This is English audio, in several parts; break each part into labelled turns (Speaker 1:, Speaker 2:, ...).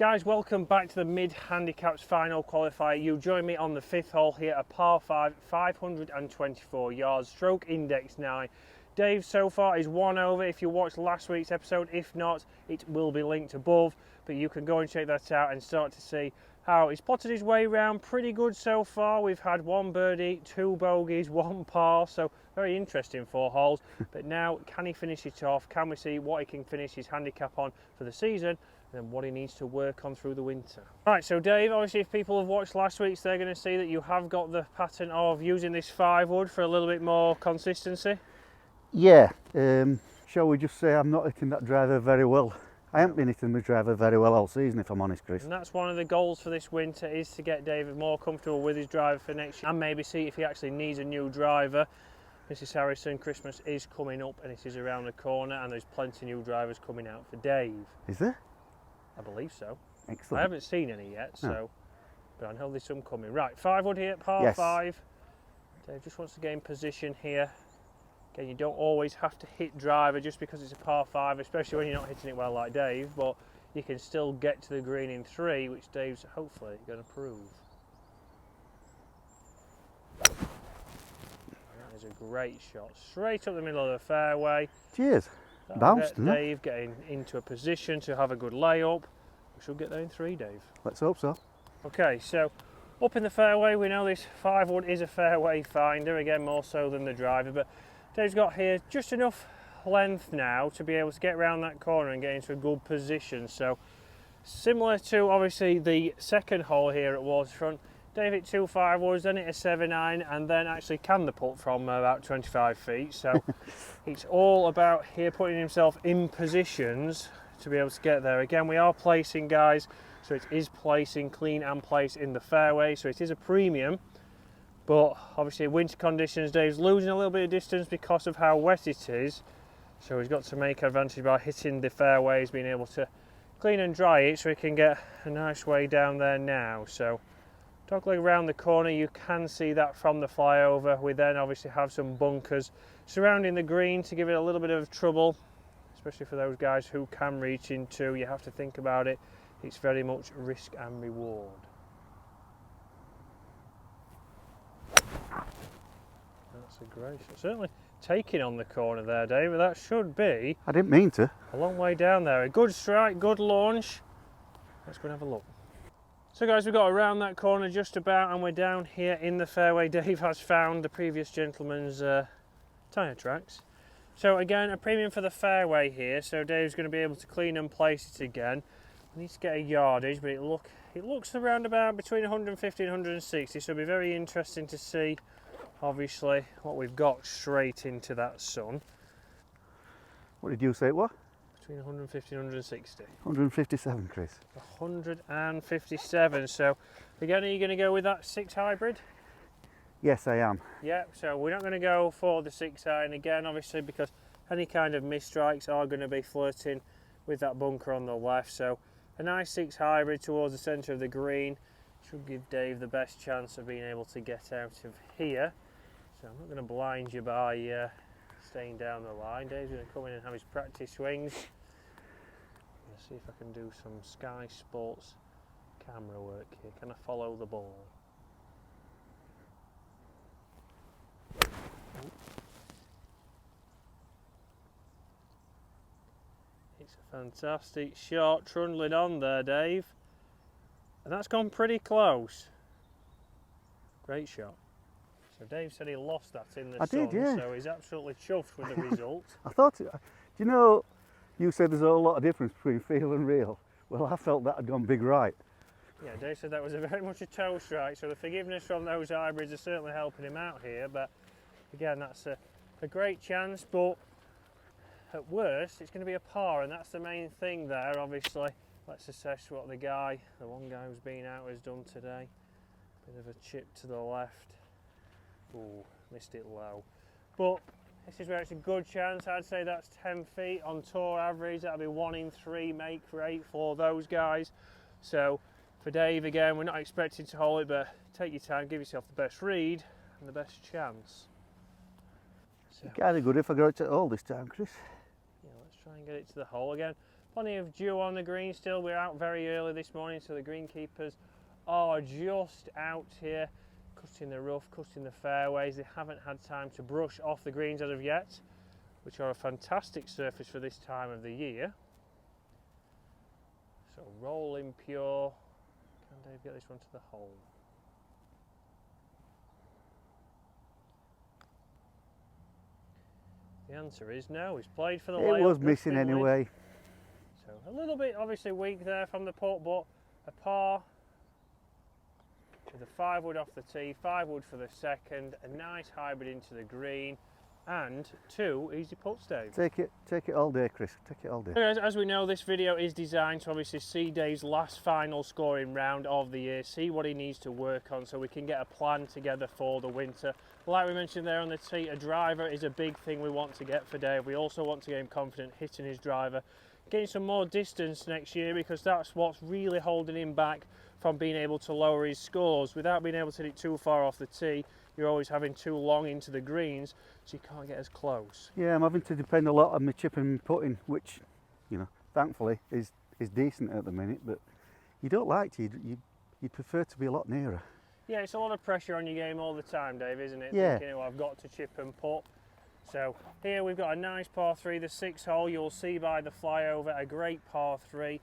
Speaker 1: Guys, welcome back to the mid handicaps final qualifier. You join me on the fifth hole here at par 5, 524 yards, stroke index 9. Dave so far is 1 over if you watched last week's episode. If not, it will be linked above, but you can go and check that out and start to see how he's plotted his way around. Pretty good so far. We've had 1 birdie, 2 bogeys, 1 par, so very interesting 4 holes. But now, can he finish it off? Can we see what he can finish his handicap on for the season? And what he needs to work on through the winter. Right, so Dave, obviously if people have watched last week's, they're going to see that you have got the pattern of using this 5-wood for a little bit more consistency.
Speaker 2: Yeah, shall we just say I'm not hitting that driver very well. I haven't been hitting my driver very well all season, if I'm honest, Chris.
Speaker 1: And that's one of the goals for this winter, is to get David more comfortable with his driver for next year and maybe see if he actually needs a new driver. Mrs. Harrison, Christmas is coming up and it is around the corner, and there's plenty of new drivers coming out for Dave.
Speaker 2: Is there?
Speaker 1: I believe so.
Speaker 2: Excellent.
Speaker 1: I haven't seen any yet, so, but I know there's some coming. Right, 5-wood here at par
Speaker 2: Yes.
Speaker 1: 5. Dave just wants to gain position here. Again, you don't always have to hit driver just because it's a par 5, especially when you're not hitting it well like Dave, but you can still get to the green in 3, which Dave's hopefully going to prove. That is a great shot, straight up the middle of the fairway.
Speaker 2: Cheers.
Speaker 1: That'll
Speaker 2: Bounced,
Speaker 1: get
Speaker 2: didn't it?
Speaker 1: Dave getting into a position to have a good layup. We should get there in 3, Dave.
Speaker 2: Let's hope so.
Speaker 1: Okay, so up in the fairway, we know this 5-wood is a fairway finder, again more so than the driver, but Dave's got here just enough length now to be able to get around that corner and get into a good position. So similar to obviously the second hole here at Waterfront, Dave hit 2 5-woods, then hit a 7-9, and then actually canned the putt from about 25 feet. So it's all about here putting himself in positions to be able to get there. Again, we are placing, guys, so it is placing clean and place in the fairway, so it is a premium. But obviously winter conditions, Dave's losing a little bit of distance because of how wet it is. So he's got to make advantage by hitting the fairways, being able to clean and dry it so he can get a nice way down there now. So toggling around the corner, you can see that from the flyover. We then obviously have some bunkers surrounding the green to give it a little bit of trouble, especially for those guys who can reach into. You have to think about it. It's very much risk and reward. That's a great shot. Certainly taking on the corner there, David. That should be
Speaker 2: I didn't mean to.
Speaker 1: a long way down there. A good strike, good launch. Let's go and have a look. So guys, we've got around that corner just about, and we're down here in the fairway. Dave has found the previous gentleman's tyre tracks. So again, a premium for the fairway here. So Dave's going to be able to clean and place it again. We need to get a yardage, but it looks around about between 150 and 160. So it'll be very interesting to see, obviously, what we've got straight into that sun.
Speaker 2: What did you say it was?
Speaker 1: Between 150 and 160.
Speaker 2: 157, Chris.
Speaker 1: 157. So again, are you going to go with that 6 hybrid?
Speaker 2: Yes, I am.
Speaker 1: Yeah, so we're not going to go for the 6 iron again, obviously, because any kind of missed strikes are going to be flirting with that bunker on the left. So a nice 6 hybrid towards the centre of the green should give Dave the best chance of being able to get out of here. So I'm not going to blind you by staying down the line. Dave's going to come in and have his practice swings. I'm going to see if I can do some Sky Sports camera work here. Can I follow the ball? It's a fantastic shot, trundling on there, Dave. And that's gone pretty close. Great shot. So Dave said he lost that in the sun,
Speaker 2: did, yeah.
Speaker 1: so he's absolutely chuffed with the result.
Speaker 2: I thought, do you know, you said there's a lot of difference between feel and real. Well, I felt that had gone big right.
Speaker 1: Yeah, Dave said that was very much a toe strike, so the forgiveness from those hybrids is certainly helping him out here. But again, that's a great chance, but at worst, it's going to be a par, and that's the main thing there, obviously. Let's assess what the one guy who's been out has done today. Bit of a chip to the left. Ooh, missed it low. But this is where it's a good chance. I'd say that's 10 feet on tour average. That'll be 1 in 3 make rate for those guys. So for Dave, again, we're not expecting to hold it, but take your time, give yourself the best read and the best chance. So,
Speaker 2: Kind of good if I got it at all this time, Chris.
Speaker 1: yeah, let's try and get it to the hole again. Plenty of dew on the green still. We're out very early this morning, so the greenkeepers are just out here cutting the rough, cutting the fairways. They haven't had time to brush off the greens as of yet, which are a fantastic surface for this time of the year. So rolling pure. Can Dave get this one to the hole? The answer is no. He's played for the layup.
Speaker 2: It was missing anyway.
Speaker 1: So a little bit obviously weak there from the putt, but a par with a 5 wood off the tee, 5 wood for the second, a nice hybrid into the green, and 2 easy putts, Dave.
Speaker 2: Take it all day, Chris. Take it all day.
Speaker 1: As we know, this video is designed to obviously see Dave's last final scoring round of the year, see what he needs to work on so we can get a plan together for the winter. Like we mentioned there on the tee, a driver is a big thing we want to get for Dave. We also want to get him confident hitting his driver, getting some more distance next year, because that's what's really holding him back from being able to lower his scores. Without being able to hit it too far off the tee, you're always having too long into the greens, so you can't get as close.
Speaker 2: Yeah, I'm having to depend a lot on my chipping and putting, which, you know, thankfully is decent at the minute, but you don't like to, you'd prefer to be a lot nearer.
Speaker 1: Yeah, it's a lot of pressure on your game all the time, Dave, isn't it?
Speaker 2: Yeah.
Speaker 1: Thinking, oh, I've got to chip and putt. So here we've got a nice par 3, the 6th hole. You'll see by the flyover, a great par 3.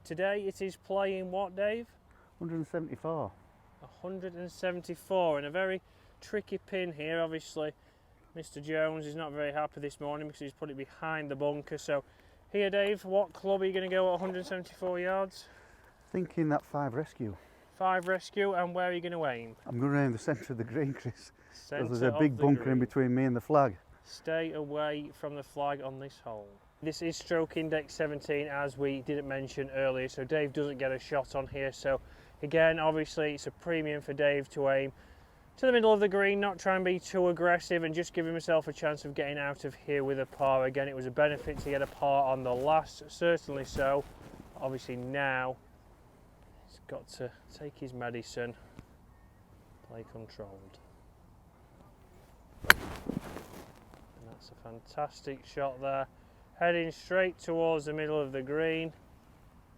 Speaker 1: Today it is playing what, Dave?
Speaker 2: 174.
Speaker 1: 174, and a very tricky pin here. Obviously, Mr. Jones is not very happy this morning because he's put it behind the bunker. So here, Dave, what club are you going to go at 174 yards?
Speaker 2: Thinking that 5 rescue.
Speaker 1: 5 rescue, and where are you going to aim?
Speaker 2: I'm going around the centre of the green, Chris.
Speaker 1: Centre
Speaker 2: There's a big bunker in between me and the flag.
Speaker 1: Stay away from the flag on this hole. This is stroke index 17, as we didn't mention earlier, so Dave doesn't get a shot on here. So again, obviously it's a premium for Dave to aim to the middle of the green, not try and be too aggressive, and just give himself a chance of getting out of here with a par. Again, it was a benefit to get a par on the last, certainly so. Obviously now he's got to take his medicine, play controlled. That's a fantastic shot there, heading straight towards the middle of the green,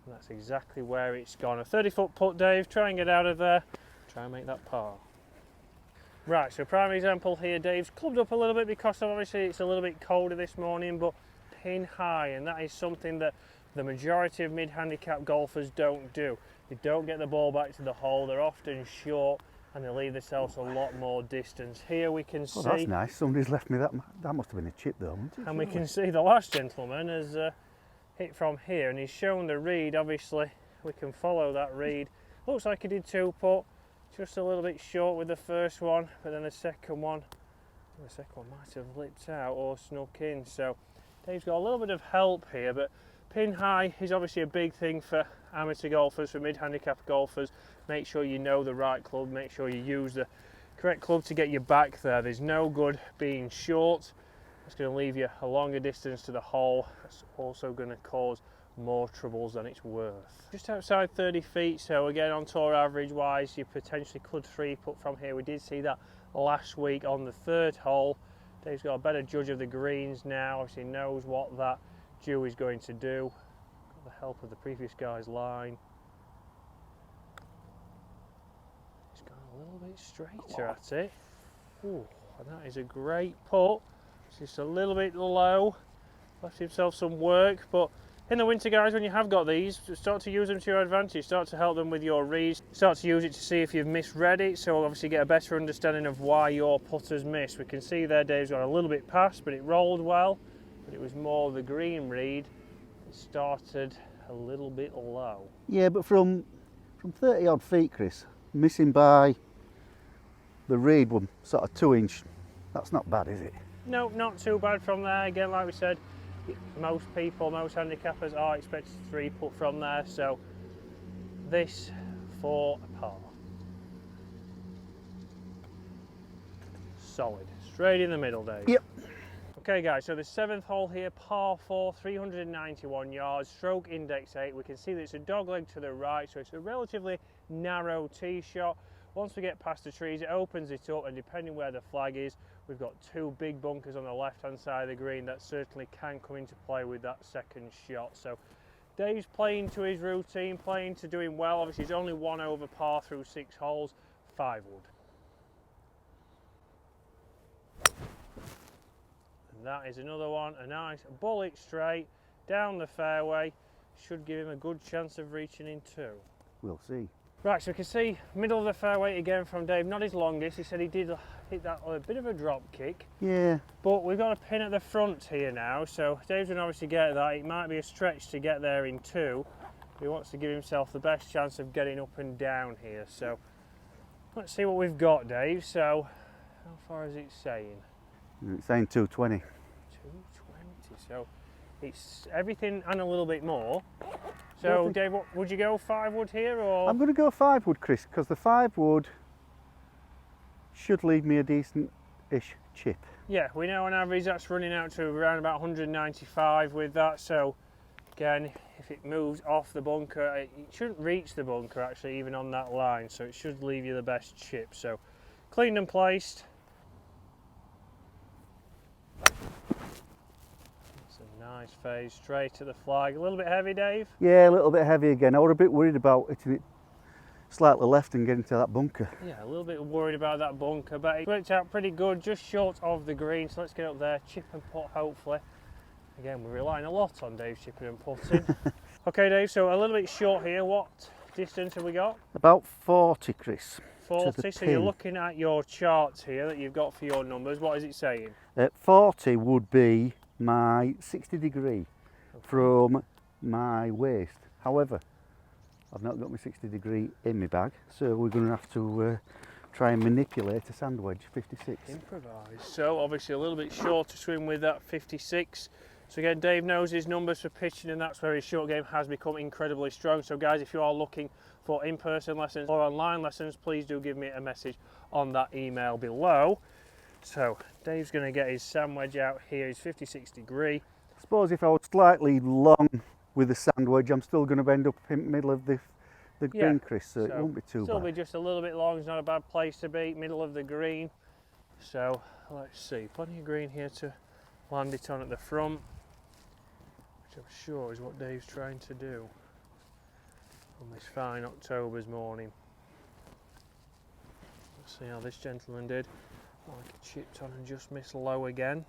Speaker 1: and that's exactly where it's gone. A 30-foot putt, Dave. Try and get out of there, try and make that par. Right, so prime example here, Dave's clubbed up a little bit because obviously it's a little bit colder this morning, but pin high, and that is something that the majority of mid-handicap golfers don't do. They don't get the ball back to the hole, they're often short, and they leave themselves a lot more distance. Here we can see...
Speaker 2: Oh, that's nice. Somebody's left me that. That must have been a chip though.
Speaker 1: And we can see the last gentleman has hit from here, and he's shown the read. Obviously we can follow that read. Looks like he did 2 putt, just a little bit short with the first one, but then the second one might have lipped out or snuck in. So Dave's got a little bit of help here, but pin high is obviously a big thing for amateur golfers, for mid-handicap golfers. Make sure you know the right club, make sure you use the correct club to get you back there. There's no good being short. It's going to leave you a longer distance to the hole. It's also going to cause more troubles than it's worth. Just outside 30 feet, so again on tour average wise, you potentially could 3-putt from here. We did see that last week on the 3rd hole. Dave's got a better judge of the greens now, obviously knows what that dew is going to do. Got the help of the previous guy's line. He's gone a little bit straighter at it. Ooh, and that is a great putt. It's just a little bit low. Left himself some work, but in the winter, guys, when you have got these, start to use them to your advantage. Start to help them with your reads. Start to use it to see if you've misread it, so obviously get a better understanding of why your putter's missed. We can see there Dave's got a little bit past, but it rolled well. But it was more the green read. It started a little bit low.
Speaker 2: Yeah, but from 30 odd feet, Chris, missing by the read one sort of 2-inch. That's not bad, is it?
Speaker 1: No, not too bad from there. Again, like we said, most people, most handicappers are expected to 3-putt from there, so this for a par. Solid, straight in the middle, Dave.
Speaker 2: Yep.
Speaker 1: Okay guys, so the 7th hole here, par 4, 391 yards, stroke index 8. We can see that it's a dogleg to the right, so it's a relatively narrow tee shot. Once we get past the trees, it opens it up, and depending where the flag is, we've got 2 big bunkers on the left hand side of the green that certainly can come into play with that second shot. So Dave's playing to his routine, playing to doing well. Obviously, he's only 1 over par through 6 holes, 5 wood. And that is another one, a nice bullet straight down the fairway. Should give him a good chance of reaching in 2.
Speaker 2: We'll see.
Speaker 1: Right, so we can see middle of the fairway again from Dave. Not his longest. He said he did hit that a bit of a drop kick.
Speaker 2: Yeah.
Speaker 1: But we've got a pin at the front here now, so Dave's going to obviously get that. It might be a stretch to get there in 2. He wants to give himself the best chance of getting up and down here. So let's see what we've got, Dave. So how far is it saying?
Speaker 2: It's saying 220.
Speaker 1: 220. So it's everything and a little bit more. So Dave, what, would you go 5 wood here, or?
Speaker 2: I'm going to go 5 wood, Chris, because the 5 wood should leave me a decent-ish chip.
Speaker 1: Yeah, we know on average that's running out to around about 195 with that. So again, if it moves off the bunker, it shouldn't reach the bunker actually, even on that line. So it should leave you the best chip. So cleaned and placed. Nice fade straight to the flag. A little bit heavy, Dave?
Speaker 2: Yeah, a little bit heavy again. I was a bit worried about hitting it slightly left and getting to that bunker.
Speaker 1: Yeah, a little bit worried about that bunker, but it worked out pretty good, just short of the green. So let's get up there, chip and putt hopefully. Again, we're relying a lot on Dave chipping and putting. Okay, Dave, so a little bit short here. What distance have we got?
Speaker 2: About 40, Chris.
Speaker 1: 40, so you're looking at your charts here that you've got for your numbers. What is it saying?
Speaker 2: 40 would be my 60 degree from my waist. However, I've not got my 60 degree in my bag, so we're going to have to try and manipulate a sand wedge 56.
Speaker 1: Improvise. So obviously a little bit short to swim with that 56. So again, Dave knows his numbers for pitching, and that's where his short game has become incredibly strong. So guys, if you are looking for in-person lessons or online lessons, please do give me a message on that email below. So Dave's going to get his sand wedge out here, his 56 degree.
Speaker 2: I suppose if I was slightly long with the sand wedge, I'm still going to end up in the middle of the green, Chris, so it won't be too bad.
Speaker 1: Still be just a little bit long, it's not a bad place to be, middle of the green. So let's see, plenty of green here to land it on at the front, which I'm sure is what Dave's trying to do on this fine October's morning. Let's see how this gentleman did. Like it chipped on and just missed low again.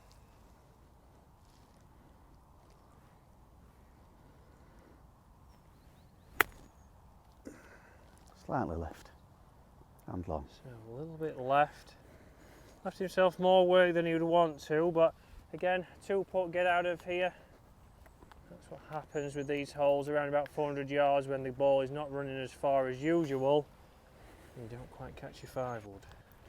Speaker 2: Slightly left and long.
Speaker 1: So a little bit left. Left himself more work than he would want to, but again, 2-putt, get out of here. That's what happens with these holes around about 400 yards when the ball is not running as far as usual. You don't quite catch your 5 wood.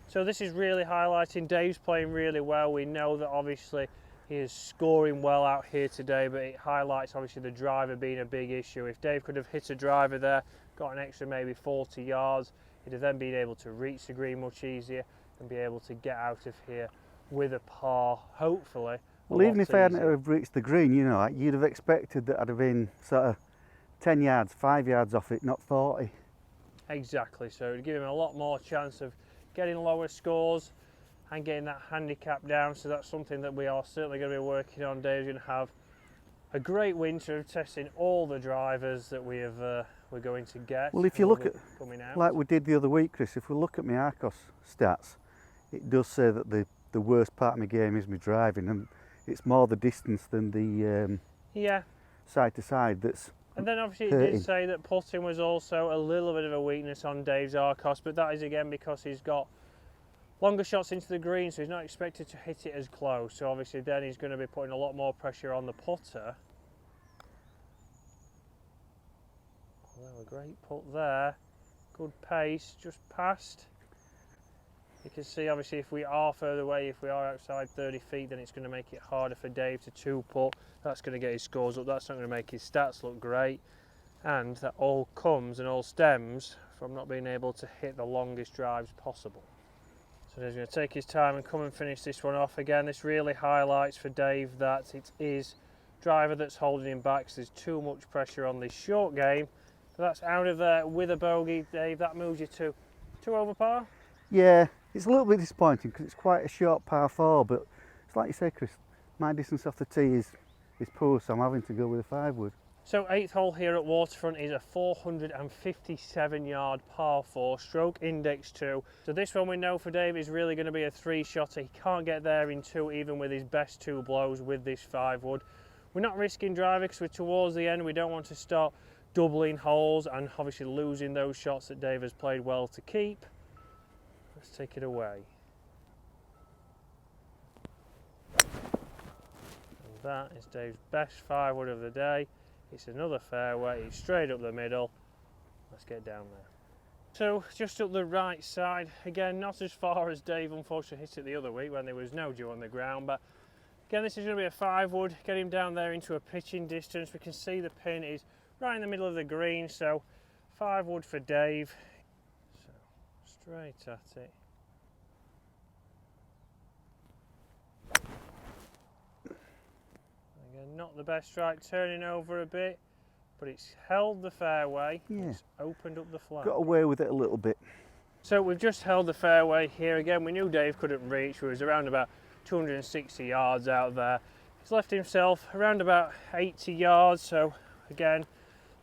Speaker 1: So this is really highlighting Dave's playing really well. We know that obviously he is scoring well out here today, but it highlights obviously the driver being a big issue. If Dave could have hit a driver there, got an extra maybe 40 yards, he'd have then been able to reach the green much easier and be able to get out of here with a par, hopefully.
Speaker 2: Well, even if I hadn't have reached the green, you know, you'd have expected that I'd have been sort of 10 yards, 5 yards off it, not 40.
Speaker 1: Exactly, so it'd give him a lot more chance of getting lower scores and getting that handicap down. So that's something that we are certainly going to be working on. Dave's going to have a great winter of testing all the drivers that we're going to get.
Speaker 2: Well, if you look at, like we did the other week, Chris, if we look at my Arcos stats, it does say that the worst part of my game is my driving, and it's more the distance than the side to side that's
Speaker 1: And then obviously
Speaker 2: hurting.
Speaker 1: it did say that putting was also a little bit of a weakness on Dave's Arcos, but that is again because he's got longer shots into the green, so he's not expected to hit it as close. So obviously then he's going to be putting a lot more pressure on the putter. Well, a great putt there. Good pace, just past. You can see obviously if we are further away, if we are outside 30 feet, then it's going to make it harder for Dave to 2-putt. That's going to get his scores up, that's not going to make his stats look great. And that all comes and all stems from not being able to hit the longest drives possible. So he's going to take his time and come and finish this one off. Again, this really highlights for Dave that it is driver that's holding him back, so there's too much pressure on this short game. But that's out of there with a bogey, Dave. That moves you to 2 over par?
Speaker 2: Yeah, it's a little bit disappointing because it's quite a short par 4, but it's like you say, Chris, my distance off the tee is poor, so I'm having to go with a 5 wood.
Speaker 1: So 8th hole here at Waterfront is a 457 yard par 4 stroke index 2. So this one we know for Dave is really going to be a 3-shotter. He can't get there in 2 even with his best 2 blows with this 5 wood. We're not risking driving because we're towards the end. We don't want to start doubling holes and obviously losing those shots that Dave has played well to keep. Let's take it away. And that is Dave's best 5 wood of the day. It's another fairway, it's straight up the middle. Let's get down there. So just up the right side, again not as far as Dave unfortunately hit it the other week when there was no dew on the ground, but again this is going to be a 5 wood, get him down there into a pitching distance. We can see the pin is right in the middle of the green, so 5 wood for Dave. So straight at it. Again, not the best strike, turning over a bit, but it's held the fairway. Yeah. It's opened up the flag.
Speaker 2: Got away with it a little bit.
Speaker 1: So we've just held the fairway here again. We knew Dave couldn't reach. We was around about 260 yards out there. He's left himself around about 80 yards. So again,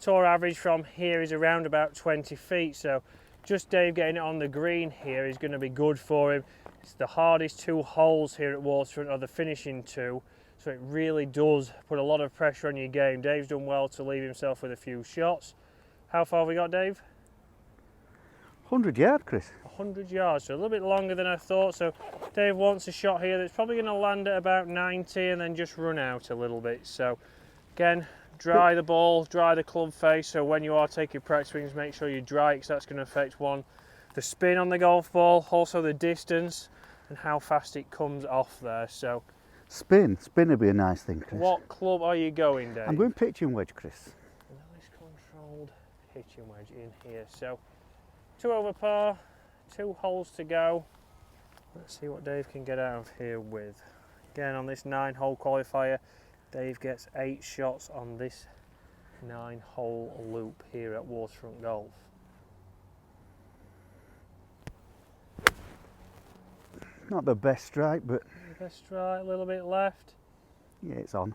Speaker 1: tour average from here is around about 20 feet. So just Dave getting it on the green here is going to be good for him. It's the hardest 2 holes here at Waterfront, or the finishing 2. So it really does put a lot of pressure on your game. Dave's done well to leave himself with a few shots. How far have we got, Dave?
Speaker 2: 100 yards, Chris.
Speaker 1: 100 yards, so a little bit longer than I thought. So Dave wants a shot here that's probably going to land at about 90 and then just run out a little bit. So again, dry the ball, dry the club face. So when you are taking practice swings, make sure you dry it, because that's going to affect the spin on the golf ball, also the distance and how fast it comes off there. So
Speaker 2: Spin would be a nice thing, Chris.
Speaker 1: what club are you going, Dave?
Speaker 2: I'm going pitching wedge, Chris.
Speaker 1: Nice controlled pitching wedge in here. So 2 over par, 2 holes to go. Let's see what Dave can get out of here with. Again, on this 9-hole qualifier, Dave gets 8 shots on this 9-hole loop here at Waterfront Golf.
Speaker 2: Not the best strike, but
Speaker 1: Best strike, a little bit left.
Speaker 2: yeah, it's on.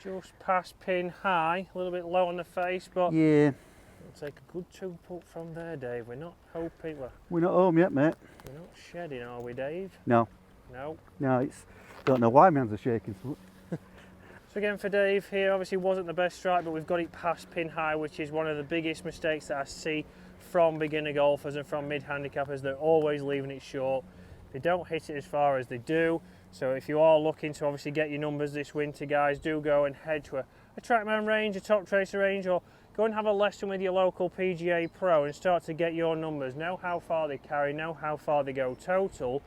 Speaker 1: Just past pin high, a little bit low on the face, but
Speaker 2: yeah,
Speaker 1: we'll take a good 2-putt from there, Dave. We're not hoping,
Speaker 2: we're not home yet, mate.
Speaker 1: we're not shedding, are we, Dave?
Speaker 2: No.
Speaker 1: No.
Speaker 2: No, it's, don't know why my hands are shaking.
Speaker 1: So again for Dave here, obviously wasn't the best strike, but we've got it past pin high, which is one of the biggest mistakes that I see from beginner golfers and from mid-handicappers. They're always leaving it short. They don't hit it as far as they do. So if you are looking to obviously get your numbers this winter, guys, do go and head to a TrackMan range, a Top Tracer range, or go and have a lesson with your local PGA pro and start to get your numbers. Know how far they carry, know how far they go total,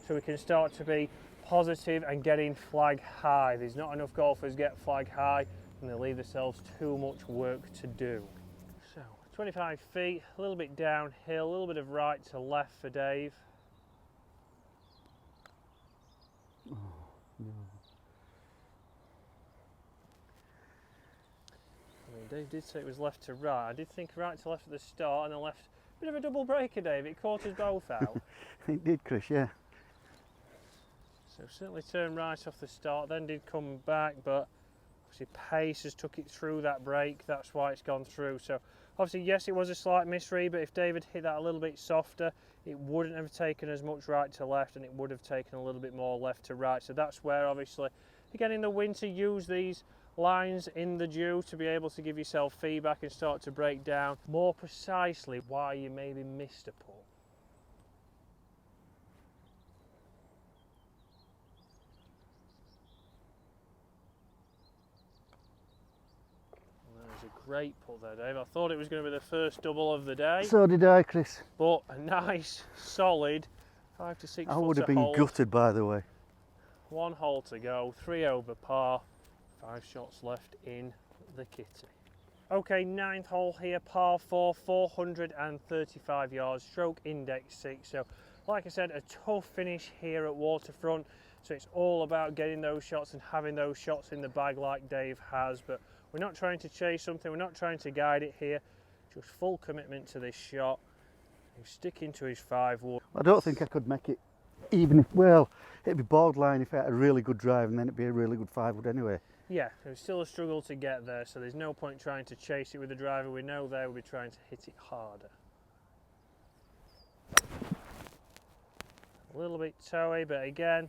Speaker 1: so we can start to be positive and getting flag high. There's not enough golfers get flag high and they leave themselves too much work to do. So 25 feet, a little bit downhill, a little bit of right to left for Dave.
Speaker 2: Oh, no.
Speaker 1: I mean, Dave did say it was left to right. I did think right to left at the start and then left. A bit of a double breaker, Dave. It caught us both out.
Speaker 2: It did, Chris, yeah.
Speaker 1: So certainly turned right off the start, then did come back, but obviously pace has took it through that break. That's why it's gone through. So obviously, yes, it was a slight misread, but if David hit that a little bit softer, it wouldn't have taken as much right to left and it would have taken a little bit more left to right. So that's where obviously, again in the winter, use these lines in the dew to be able to give yourself feedback and start to break down more precisely why you maybe missed a putt. Great putt there, Dave. I thought it was going to be the first double of the day.
Speaker 2: So did I, Chris.
Speaker 1: But a nice, solid 5 to 6
Speaker 2: I
Speaker 1: footer
Speaker 2: would have been
Speaker 1: hold.
Speaker 2: gutted, by the way.
Speaker 1: 1 hole to go, 3 over par, 5 shots left in the kitty. Okay, 9th hole here, par 4, 435 yards, stroke index 6. So, like I said, a tough finish here at Waterfront. So it's all about getting those shots and having those shots in the bag like Dave has. But we're not trying to chase something, we're not trying to guide it here, just full commitment to this shot. He's sticking to his 5 wood.
Speaker 2: I don't think I could make it, even if, well, it'd be borderline if I had a really good drive and then it'd be a really good 5 wood anyway.
Speaker 1: Yeah, it was still a struggle to get there, so there's no point trying to chase it with the driver. We know there we'll be trying to hit it harder. A little bit toey, but again,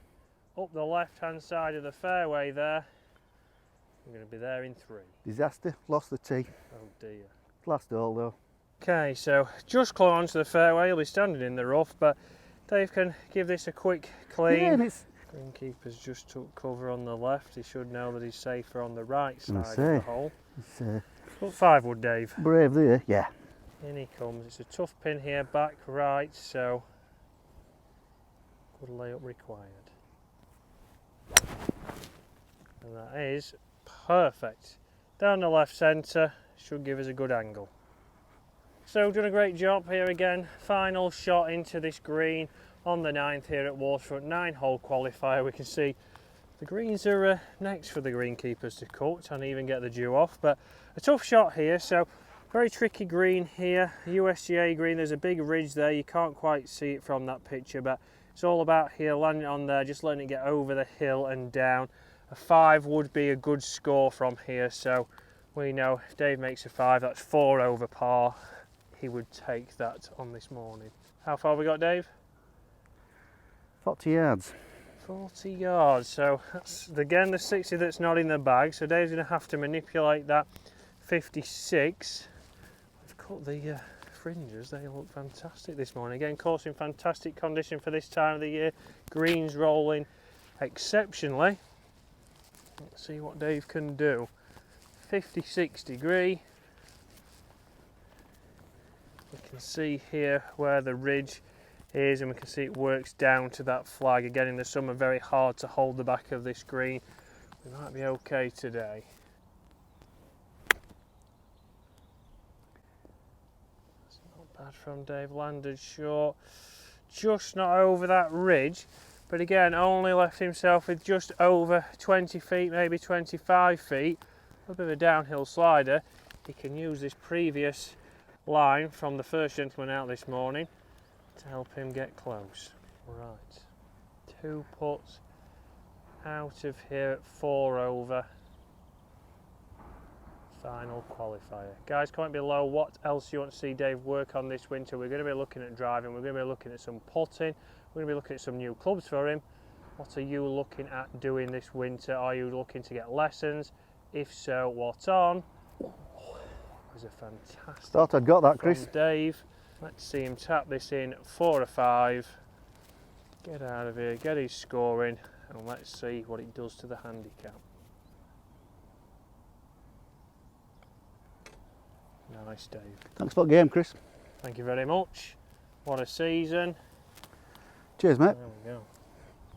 Speaker 1: up the left-hand side of the fairway there. We're going to be there in 3.
Speaker 2: Disaster, lost the tee.
Speaker 1: Oh dear.
Speaker 2: Last hole though.
Speaker 1: Okay, so just clung onto the fairway. He'll be standing in the rough, but Dave can give this a quick clean.
Speaker 2: Yeah, and it's...
Speaker 1: Greenkeeper's just took cover on the left. He should know that he's safer on the right side of
Speaker 2: say,
Speaker 1: the hole.
Speaker 2: It's
Speaker 1: But 5 wood, Dave.
Speaker 2: brave there, yeah.
Speaker 1: In he comes. It's a tough pin here, back right, so good layup required. And that is perfect. Down the left centre, should give us a good angle. So done a great job here again. Final shot into this green on the 9th here at Waterfront. 9-hole qualifier. We can see the greens are next for the greenkeepers to cut and even get the dew off. But a tough shot here, so very tricky green here. USGA green, there's a big ridge there. You can't quite see it from that picture, but it's all about here, landing on there, just letting it get over the hill and down. A 5 would be a good score from here, so we know if Dave makes a 5, that's 4 over par. He would take that on this morning. How far have we got, Dave?
Speaker 2: 40 yards.
Speaker 1: 40 yards, so that's again the 60 that's not in the bag, so Dave's going to have to manipulate that 56. We've cut the fringes, they look fantastic this morning. Again, course in fantastic condition for this time of the year. Greens rolling exceptionally. Let's see what Dave can do. 56 degree. We can see here where the ridge is, and we can see it works down to that flag. Again, in the summer, very hard to hold the back of this green. We might be okay today. That's not bad from Dave. Landed short, just not over that ridge, but again, only left himself with just over 20 feet, maybe 25 feet. A bit of a downhill slider. He can use this previous line from the first gentleman out this morning to help him get close. Right, 2 putts out of here at 4 over. Final qualifier. Guys, comment below what else you want to see Dave work on this winter. We're going to be looking at driving, we're going to be looking at some putting, we're going to be looking at some new clubs for him. What are you looking at doing this winter? Are you looking to get lessons? If so, what on? Was a fantastic.
Speaker 2: Thought I'd got that, Chris.
Speaker 1: Dave. Let's see him tap this in 4 or 5. Get out of here, get his score in, and let's see what it does to the handicap. Nice, Dave.
Speaker 2: Thanks for the game, Chris.
Speaker 1: Thank you very much. What a season.
Speaker 2: Cheers, mate.